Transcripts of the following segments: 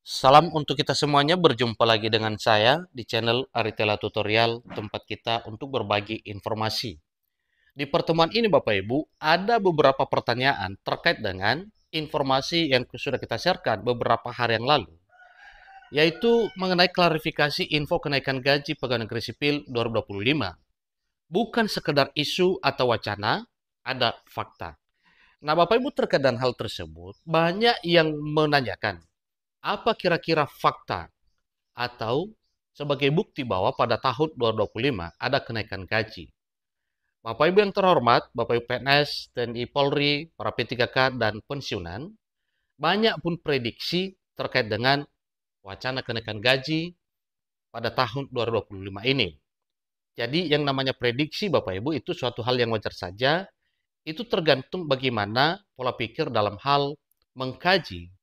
Salam untuk kita semuanya, berjumpa lagi dengan saya di channel Aritela Tutorial, tempat kita untuk berbagi informasi. Di pertemuan ini Bapak Ibu, ada beberapa pertanyaan terkait dengan informasi yang sudah kita sharekan beberapa hari yang lalu, yaitu mengenai klarifikasi info kenaikan gaji pegawai negeri sipil 2025. Bukan sekedar isu atau wacana, ada fakta. Nah Bapak Ibu, terkait dengan hal tersebut, banyak yang menanyakan, apa kira-kira fakta atau sebagai bukti bahwa pada tahun 2025 ada kenaikan gaji. Bapak Ibu yang terhormat, Bapak Ibu PNS, TNI Polri, para P3K, dan pensiunan, banyak pun prediksi terkait dengan wacana kenaikan gaji pada tahun 2025 ini. Jadi yang namanya prediksi Bapak Ibu itu suatu hal yang wajar saja, itu tergantung bagaimana pola pikir dalam hal mengkaji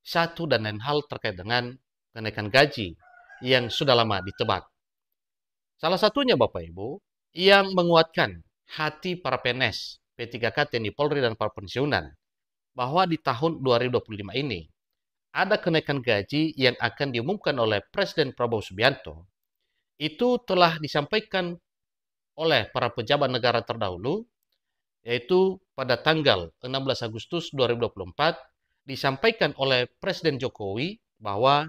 satu dan lain hal terkait dengan kenaikan gaji yang sudah lama ditebak. Salah satunya Bapak Ibu, yang menguatkan hati para PNS, P3K, TNI Polri, dan para pensiunan, bahwa di tahun 2025 ini, ada kenaikan gaji yang akan diumumkan oleh Presiden Prabowo Subianto, itu telah disampaikan oleh para pejabat negara terdahulu, yaitu pada tanggal 16 Agustus 2024, disampaikan oleh Presiden Jokowi bahwa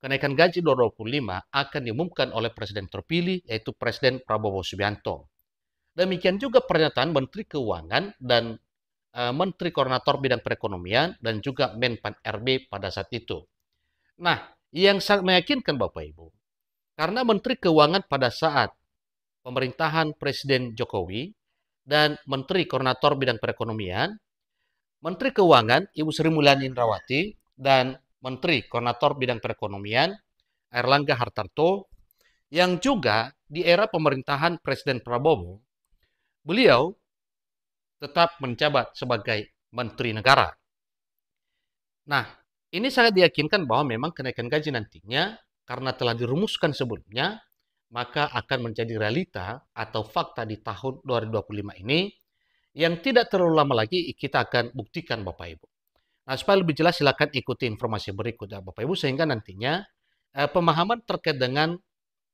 kenaikan gaji 2025 akan diumumkan oleh Presiden terpilih, yaitu Presiden Prabowo Subianto. Demikian juga pernyataan Menteri Keuangan dan Menteri Koordinator Bidang Perekonomian dan juga Menpan RB pada saat itu. Nah, yang sangat meyakinkan Bapak Ibu, karena Menteri Keuangan pada saat pemerintahan Presiden Jokowi dan Menteri Koordinator Bidang Perekonomian, Menteri Keuangan Ibu Sri Mulyani Indrawati dan Menteri Koordinator Bidang Perekonomian Airlangga Hartarto, yang juga di era pemerintahan Presiden Prabowo, beliau tetap menjabat sebagai Menteri Negara. Nah, ini sangat diyakinkan bahwa memang kenaikan gaji nantinya, karena telah dirumuskan sebelumnya, maka akan menjadi realita atau fakta di tahun 2025 ini, yang tidak terlalu lama lagi kita akan buktikan Bapak Ibu. Nah, supaya lebih jelas silakan ikuti informasi berikut ya Bapak Ibu, sehingga nantinya pemahaman terkait dengan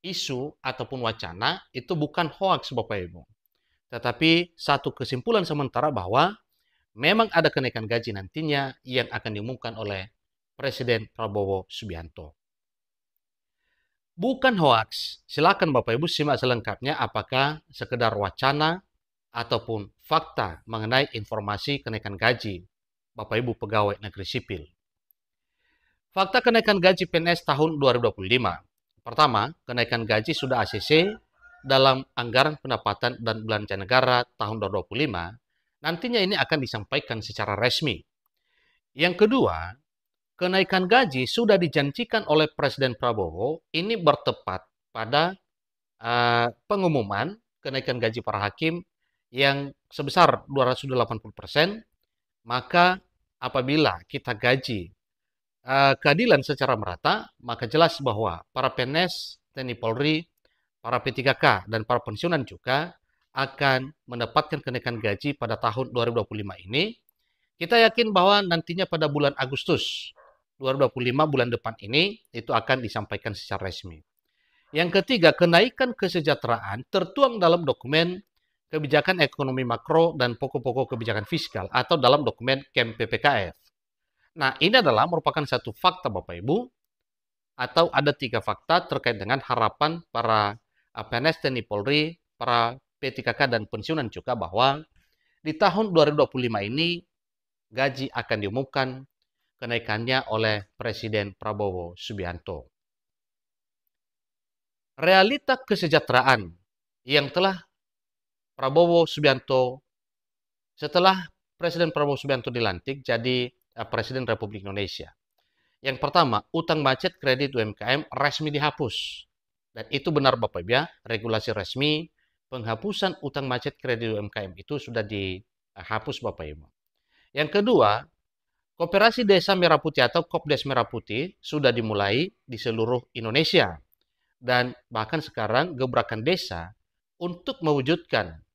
isu ataupun wacana itu bukan hoaks Bapak Ibu. Tetapi satu kesimpulan sementara bahwa memang ada kenaikan gaji nantinya yang akan diumumkan oleh Presiden Prabowo Subianto. Bukan hoaks. Silakan Bapak Ibu simak selengkapnya apakah sekedar wacana ataupun fakta mengenai informasi kenaikan gaji Bapak Ibu pegawai negeri sipil. Fakta kenaikan gaji PNS tahun 2025. Pertama, kenaikan gaji sudah ACC dalam anggaran pendapatan dan belanja negara tahun 2025. Nantinya ini akan disampaikan secara resmi. Yang kedua, kenaikan gaji sudah dijanjikan oleh Presiden Prabowo. Ini bertepat pada pengumuman kenaikan gaji para hakim yang sebesar 280%, maka apabila kita gaji keadilan secara merata, maka jelas bahwa para PNS, TNI Polri, para P3K, dan para pensiunan juga akan mendapatkan kenaikan gaji pada tahun 2025 ini. Kita yakin bahwa nantinya pada bulan Agustus 2025, bulan depan ini, itu akan disampaikan secara resmi. Yang ketiga, kenaikan kesejahteraan tertuang dalam dokumen kebijakan ekonomi makro dan pokok-pokok kebijakan fiskal atau dalam dokumen KEM PPKF. Nah, ini adalah merupakan satu fakta Bapak Ibu, atau ada 3 fakta terkait dengan harapan para PNS, TNI Polri, para P3K dan pensiunan juga bahwa di tahun 2025 ini gaji akan diumumkan kenaikannya oleh Presiden Prabowo Subianto. Realita kesejahteraan yang telah Prabowo Subianto, setelah Presiden Prabowo Subianto dilantik jadi Presiden Republik Indonesia. Yang pertama, utang macet kredit UMKM resmi dihapus. Dan itu benar Bapak Ibu ya, regulasi resmi penghapusan utang macet kredit UMKM itu sudah dihapus Bapak Ibu. Yang kedua, Koperasi Desa Merah Putih atau Kopdes Merah Putih sudah dimulai di seluruh Indonesia. Dan bahkan sekarang gebrakan desa untuk mewujudkan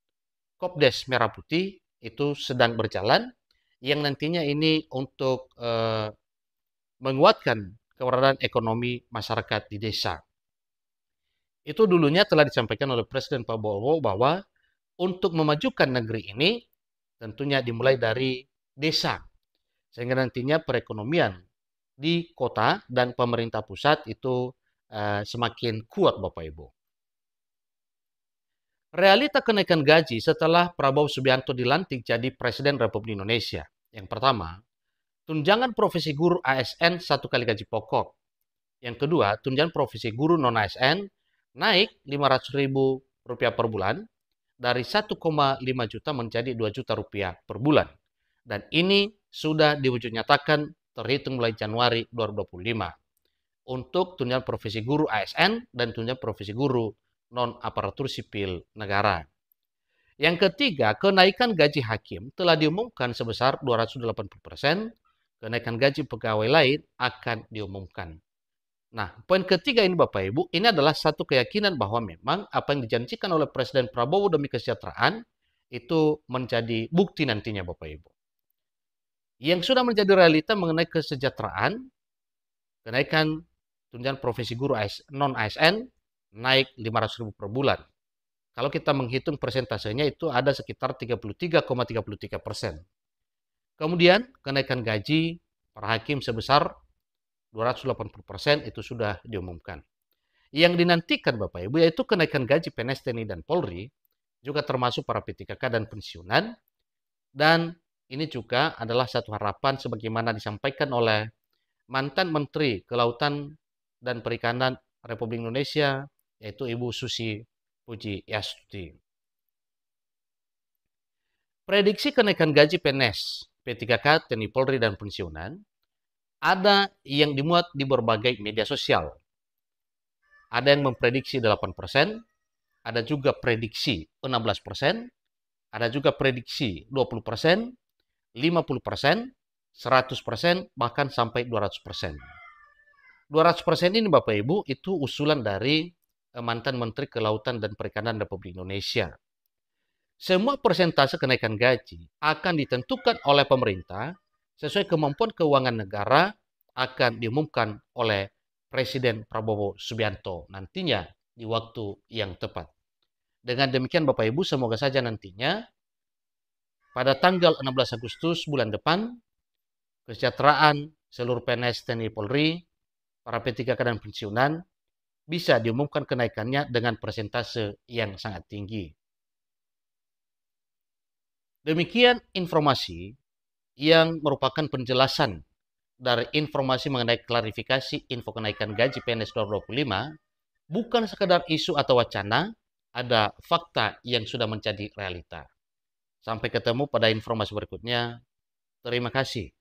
Kopdes Merah Putih itu sedang berjalan, yang nantinya ini untuk menguatkan keberadaan ekonomi masyarakat di desa. Itu dulunya telah disampaikan oleh Presiden Prabowo bahwa untuk memajukan negeri ini tentunya dimulai dari desa, sehingga nantinya perekonomian di kota dan pemerintah pusat itu semakin kuat, Bapak Ibu. Realita kenaikan gaji setelah Prabowo Subianto dilantik jadi Presiden Republik Indonesia. Yang pertama, tunjangan profesi guru ASN 1 kali gaji pokok. Yang kedua, tunjangan profesi guru non-ASN naik Rp500.000 per bulan dari 1,5 juta menjadi 2 juta rupiah per bulan. Dan ini sudah diwujud nyatakan terhitung mulai Januari 2025 untuk tunjangan profesi guru ASN dan tunjangan profesi guru non-aparatur sipil negara. Yang ketiga, kenaikan gaji hakim telah diumumkan sebesar 280%, kenaikan gaji pegawai lain akan diumumkan. Nah, poin ketiga ini Bapak Ibu, ini adalah satu keyakinan bahwa memang apa yang dijanjikan oleh Presiden Prabowo demi kesejahteraan itu menjadi bukti nantinya Bapak Ibu. Yang sudah menjadi realita mengenai kesejahteraan, kenaikan tunjangan profesi guru non-ASN naik Rp500.000 per bulan. Kalau kita menghitung persentasenya itu ada sekitar 33,33%. Kemudian kenaikan gaji para hakim sebesar 280% itu sudah diumumkan. Yang dinantikan Bapak Ibu yaitu kenaikan gaji PNS TNI dan Polri, juga termasuk para P3K dan pensiunan, dan ini juga adalah satu harapan sebagaimana disampaikan oleh mantan Menteri Kelautan dan Perikanan Republik Indonesia, yaitu Ibu Susi Pujiastuti. Prediksi kenaikan gaji PNS, P3K, TNI Polri, dan pensiunan ada yang dimuat di berbagai media sosial. Ada yang memprediksi 8%, ada juga prediksi 16%, ada juga prediksi 20%, 50%, 100%, bahkan sampai 200%. 200% ini Bapak Ibu itu usulan dari mantan Menteri Kelautan dan Perikanan Republik Indonesia. Semua persentase kenaikan gaji akan ditentukan oleh pemerintah sesuai kemampuan keuangan negara akan diumumkan oleh Presiden Prabowo Subianto nantinya di waktu yang tepat. Dengan demikian Bapak Ibu, semoga saja nantinya pada tanggal 16 Agustus bulan depan, kesejahteraan seluruh PNS TNI Polri, para P3K dan pensiunan bisa diumumkan kenaikannya dengan persentase yang sangat tinggi. Demikian informasi yang merupakan penjelasan dari informasi mengenai klarifikasi info kenaikan gaji PNS 2025, bukan sekedar isu atau wacana, ada fakta yang sudah menjadi realita. Sampai ketemu pada informasi berikutnya. Terima kasih.